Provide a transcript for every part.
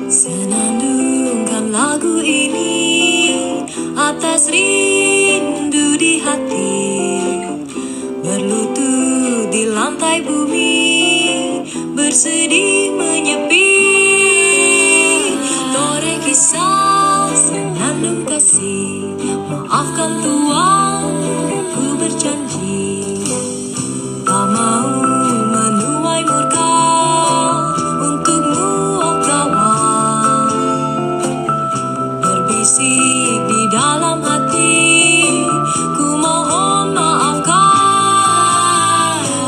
Senandungkan lagu ini atas rindu di hati, berlutut di lantai bumi, bersedih menyepi. Tore kisah senandung kasih, maafkan Tuhan, ku berjanji tak mau menuai murka untukmu, oh kawan. Berbisik di dalam hati, ku mohon maafkan.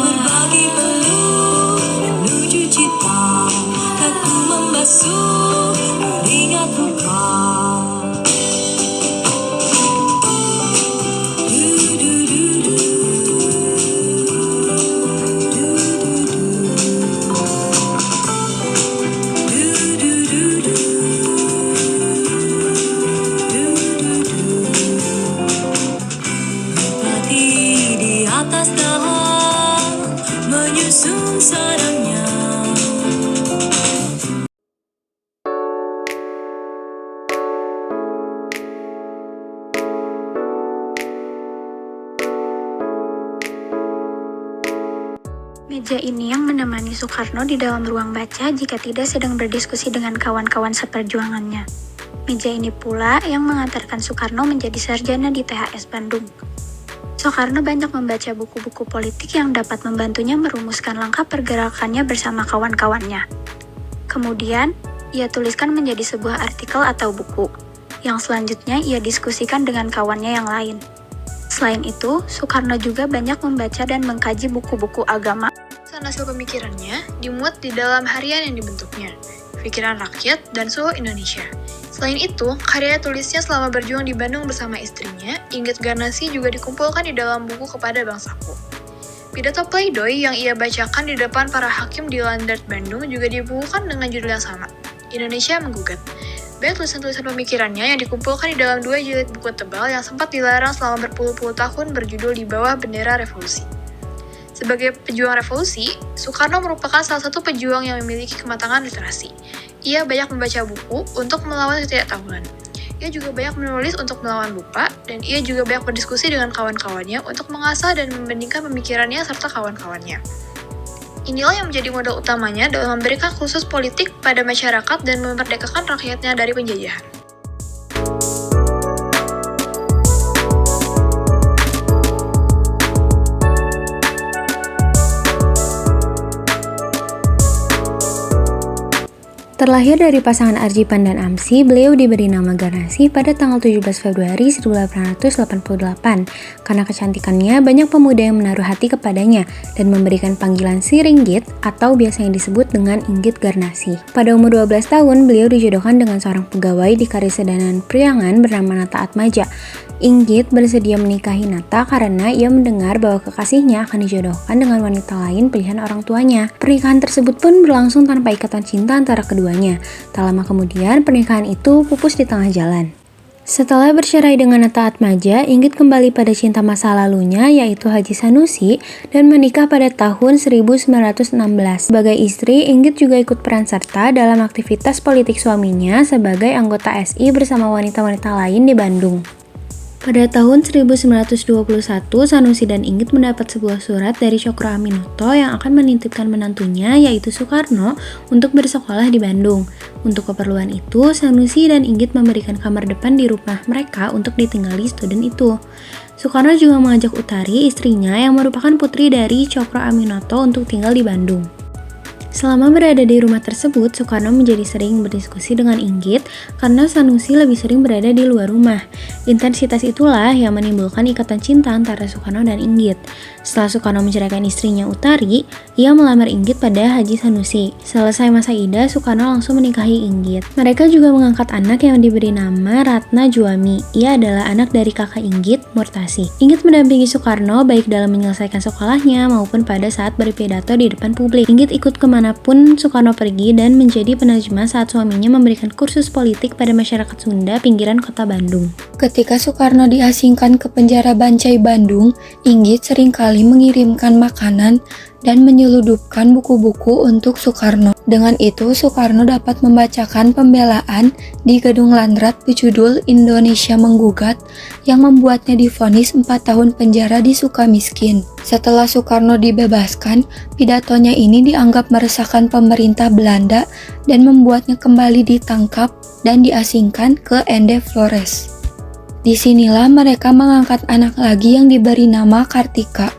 Berbagi peluh menuju cita, aku membasuh keringat luka. Di atas dahan menyusun sarangnya. Meja ini yang menemani Soekarno di dalam ruang baca jika tidak sedang berdiskusi dengan kawan-kawan seperjuangannya. Meja ini pula yang mengantarkan Soekarno menjadi sarjana di THS Bandung. Soekarno banyak membaca buku-buku politik yang dapat membantunya merumuskan langkah pergerakannya bersama kawan-kawannya. Kemudian, ia tuliskan menjadi sebuah artikel atau buku, yang selanjutnya ia diskusikan dengan kawannya yang lain. Selain itu, Soekarno juga banyak membaca dan mengkaji buku-buku agama. Hasil pemikirannya dimuat di dalam harian yang dibentuknya, Pikiran Rakyat dan Suhu Indonesia. Selain itu, karya tulisnya selama berjuang di Bandung bersama istrinya, Inggit Garnassi, juga dikumpulkan di dalam buku Kepada Bangsaku. Pidato pleidoy yang ia bacakan di depan para hakim di Landart Bandung juga dibukukan dengan judul yang sama, Indonesia Menggugat. Banyak tulisan-tulisan pemikirannya yang dikumpulkan di dalam 2 jilid buku tebal yang sempat dilarang selama berpuluh-puluh tahun berjudul Di Bawah Bendera Revolusi. Sebagai pejuang revolusi, Soekarno merupakan salah satu pejuang yang memiliki kematangan literasi. Ia banyak membaca buku untuk melawan ketidaktahuan. Ia juga banyak menulis untuk melawan lupa, dan ia juga banyak berdiskusi dengan kawan-kawannya untuk mengasah dan membandingkan pemikirannya serta kawan-kawannya. Inilah yang menjadi modal utamanya dalam memberikan kursus politik pada masyarakat dan memerdekakan rakyatnya dari penjajahan. Terlahir dari pasangan Arjipan dan Amsi, beliau diberi nama Garnassi pada tanggal 17 Februari 1888. Karena kecantikannya, banyak pemuda yang menaruh hati kepadanya dan memberikan panggilan si Ringgit atau biasa yang disebut dengan Inggit Garnassi. Pada umur 12 tahun, beliau dijodohkan dengan seorang pegawai di Karesidenan Priangan bernama Nata Atmaja. Inggit bersedia menikahi Nata karena ia mendengar bahwa kekasihnya akan dijodohkan dengan wanita lain pilihan orang tuanya. Pernikahan tersebut pun berlangsung tanpa ikatan cinta antara keduanya. Tak lama kemudian, pernikahan itu pupus di tengah jalan. Setelah bercerai dengan Nata Atmaja, Inggit kembali pada cinta masa lalunya, yaitu Haji Sanusi, dan menikah pada tahun 1916. Sebagai istri, Inggit juga ikut peran serta dalam aktivitas politik suaminya sebagai anggota SI bersama wanita-wanita lain di Bandung. Pada tahun 1921, Sanusi dan Inggit mendapat sebuah surat dari Cokro Aminoto yang akan menitipkan menantunya, yaitu Soekarno, untuk bersekolah di Bandung. Untuk keperluan itu, Sanusi dan Inggit memberikan kamar depan di rumah mereka untuk ditinggali student itu. Soekarno juga mengajak Utari, istrinya yang merupakan putri dari Cokro Aminoto, untuk tinggal di Bandung. Selama berada di rumah tersebut, Soekarno menjadi sering berdiskusi dengan Inggit karena Sanusi lebih sering berada di luar rumah. Intensitas itulah yang menimbulkan ikatan cinta antara Soekarno dan Inggit. Setelah Soekarno menceraikan istrinya Utari, ia melamar Inggit pada Haji Sanusi. Selesai masa idah, Soekarno langsung menikahi Inggit. Mereka juga mengangkat anak yang diberi nama Ratna Juami. Ia adalah anak dari kakak Inggit, Murtasi. Inggit mendampingi Soekarno baik dalam menyelesaikan sekolahnya maupun pada saat berpidato di depan publik. Inggit ikut kemanapun Soekarno pergi dan menjadi penerjemah saat suaminya memberikan kursus politik pada masyarakat Sunda pinggiran kota Bandung. Ketika Soekarno diasingkan ke penjara Bancai Bandung, Inggit seringkali mengirimkan makanan dan menyeludupkan buku-buku untuk Soekarno. Dengan itu, Soekarno dapat membacakan pembelaan di Gedung Landrat berjudul Indonesia Menggugat yang membuatnya divonis 4 tahun penjara di Sukamiskin. Setelah Soekarno dibebaskan, pidatonya ini dianggap meresahkan pemerintah Belanda dan membuatnya kembali ditangkap dan diasingkan ke Ende Flores. Disinilah mereka mengangkat anak lagi yang diberi nama Kartika.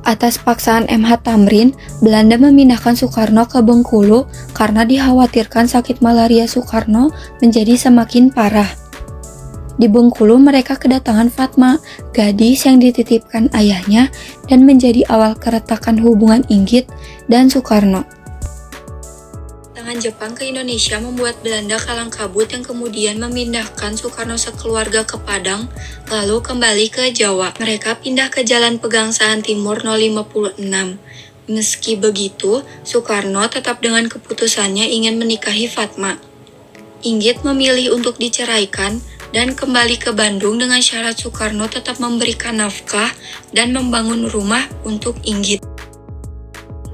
Atas paksaan MH Tamrin, Belanda memindahkan Soekarno ke Bengkulu karena dikhawatirkan sakit malaria Soekarno menjadi semakin parah. Di Bengkulu mereka kedatangan Fatma, gadis yang dititipkan ayahnya dan menjadi awal keretakan hubungan Inggit dan Soekarno. Kedatangan Jepang ke Indonesia membuat Belanda kalang kabut yang kemudian memindahkan Soekarno sekeluarga ke Padang, lalu kembali ke Jawa. Mereka pindah ke Jalan Pegangsaan Timur 056. Meski begitu, Soekarno tetap dengan keputusannya ingin menikahi Fatma. Inggit memilih untuk diceraikan dan kembali ke Bandung dengan syarat Soekarno tetap memberikan nafkah dan membangun rumah untuk Inggit.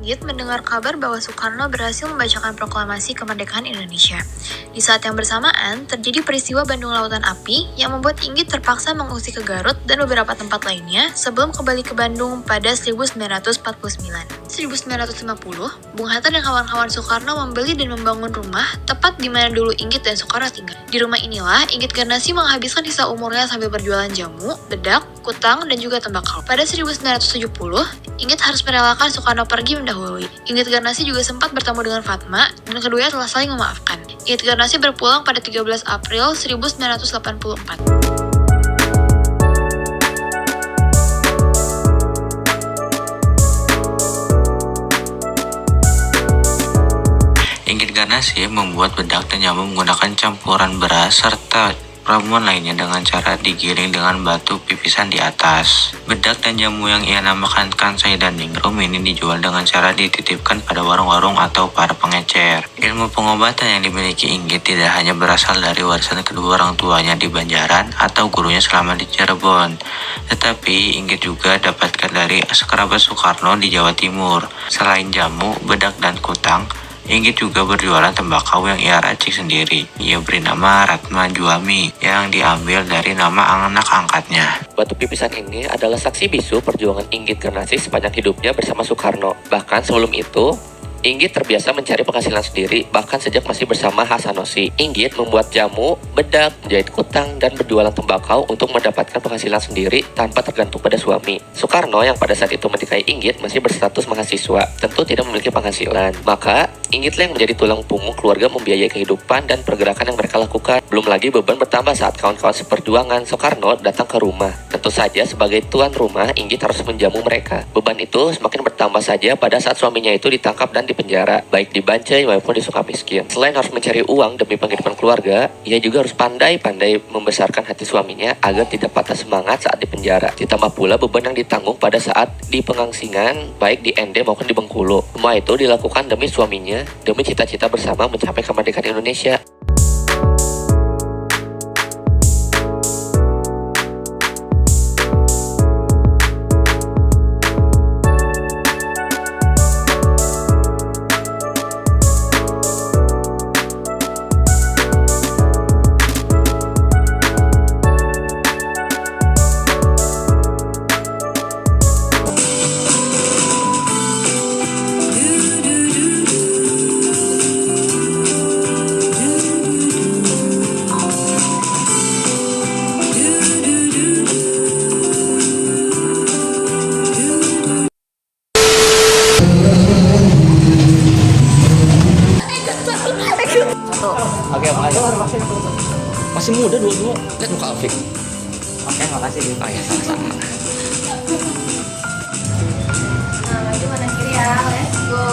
Inggit mendengar kabar bahwa Soekarno berhasil membacakan proklamasi kemerdekaan Indonesia. Di saat yang bersamaan, terjadi peristiwa Bandung Lautan Api yang membuat Inggit terpaksa mengungsi ke Garut dan beberapa tempat lainnya sebelum kembali ke Bandung pada 1949. 1950, Bung Hatta dan kawan-kawan Soekarno membeli dan membangun rumah tepat di mana dulu Inggit dan Soekarno tinggal. Di rumah inilah Inggit Garnasi menghabiskan sisa umurnya sambil berjualan jamu, bedak, kutang, dan juga tembakau. Pada 1970, Inggit harus merelakan Soekarno pergi mendahului. Inggit Garnasi juga sempat bertemu dengan Fatma dan keduanya telah saling memaafkan. Inggit Garnasi berpulang pada 13 April 1984. Inggit Garnasi membuat bedak dan jamu menggunakan campuran beras serta ramuan lainnya dengan cara digiling dengan batu pipisan di atas. Bedak dan jamu yang ia namakan kansai dan ningrum ini dijual dengan cara dititipkan pada warung-warung atau para pengecer. Ilmu pengobatan yang dimiliki Inggit tidak hanya berasal dari warisan kedua orang tuanya di Banjaran atau gurunya selama di Cirebon, tetapi Inggit juga dapatkan dari kerabat Soekarno di Jawa Timur. Selain jamu, bedak, dan kutang, Inggit juga berjualan tembakau yang ia racik sendiri. Ia beri nama Ratma Juami yang diambil dari nama anak angkatnya. Batu pipisan ini adalah saksi bisu perjuangan Inggit Garnasi sepanjang hidupnya bersama Soekarno. Bahkan sebelum itu, Inggit terbiasa mencari penghasilan sendiri, bahkan sejak masih bersama Hasanoshi. Inggit membuat jamu, bedak, menjahit kutang, dan berjualan tembakau untuk mendapatkan penghasilan sendiri tanpa tergantung pada suami. Soekarno yang pada saat itu menikahi Inggit masih berstatus mahasiswa, tentu tidak memiliki penghasilan. Maka, Inggitlah yang menjadi tulang punggung keluarga membiayai kehidupan dan pergerakan yang mereka lakukan. Belum lagi beban bertambah saat kawan-kawan seperjuangan Soekarno datang ke rumah. Tentu saja sebagai tuan rumah, Inggit harus menjamu mereka. Beban itu semakin bertambah saja pada saat suaminya itu ditangkap dan di penjara, baik di Bancai maupun di Sukamiskin. Selain harus mencari uang demi penghidupan keluarga, ia juga harus pandai-pandai membesarkan hati suaminya agar tidak patah semangat saat di penjara. Ditambah pula beban yang ditanggung pada saat di pengangsingan, baik di Ende maupun di Bengkulu. Semua itu dilakukan demi suaminya, demi cita-cita bersama mencapai kemerdekaan Indonesia. Oke, makasih. Masih muda dua-dua. Lihat muka Alfik. Oke, makasih. Oh ya, sama-sama. Nah, maju kanan kiri ya, let's go.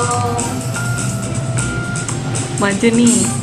Maju nih.